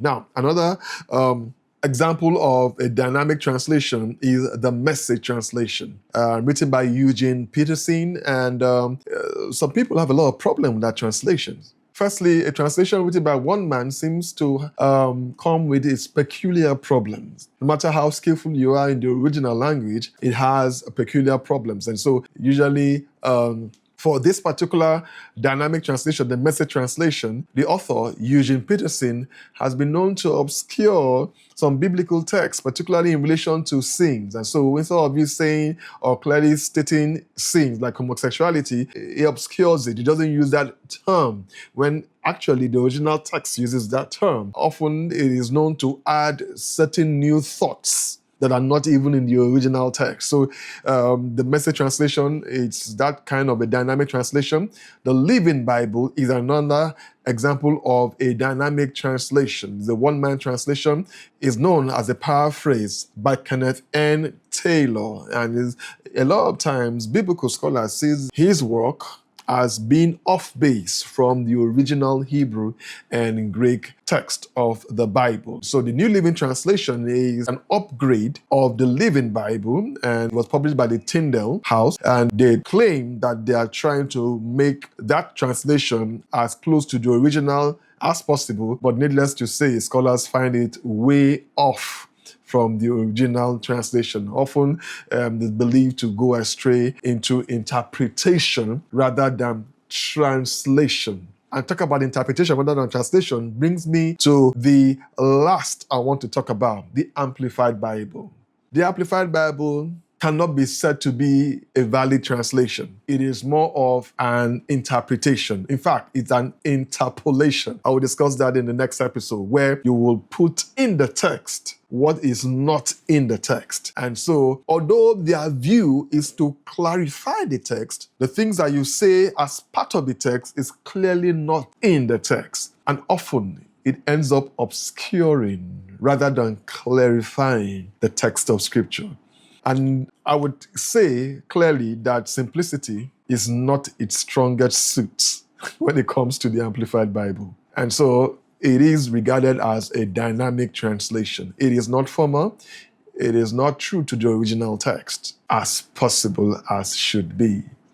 Now, another example of a dynamic translation is the Message translation, written by Eugene Peterson, and some people have a lot of problem with that translation. Firstly, a translation written by one man seems to come with its peculiar problems. No matter how skillful you are in the original language, it has peculiar problems. And so usually, for this particular dynamic translation, the Message translation, the author, Eugene Peterson, has been known to obscure some biblical texts, particularly in relation to sins. And so instead of you saying or clearly stating sins like homosexuality, he obscures it. He doesn't use that term when actually the original text uses that term. Often it is known to add certain new thoughts that are not even in the original text. So the Message translation, it's that kind of a dynamic translation. The Living Bible is another example of a dynamic translation. The one-man translation is known as a paraphrase by Kenneth N. Taylor. And a lot of times, biblical scholars see his work as being off base from the original Hebrew and Greek text of the Bible. So the New Living Translation is an upgrade of the Living Bible and was published by the Tyndale House. And they claim that they are trying to make that translation as close to the original as possible. But needless to say, scholars find it way off from the original translation. Often it's believed to go astray into interpretation rather than translation. And talk about interpretation rather than translation brings me to the last I want to talk about, the Amplified Bible. The Amplified Bible cannot be said to be a valid translation. It is more of an interpretation. In fact, it's an interpolation. I will discuss that in the next episode, where you will put in the text what is not in the text. And so, although their view is to clarify the text, the things that you say as part of the text is clearly not in the text. And often, it ends up obscuring rather than clarifying the text of Scripture. And I would say clearly that simplicity is not its strongest suit when it comes to the Amplified Bible. And so it is regarded as a dynamic translation. It is not formal. It is not true to the original text as possible as should be.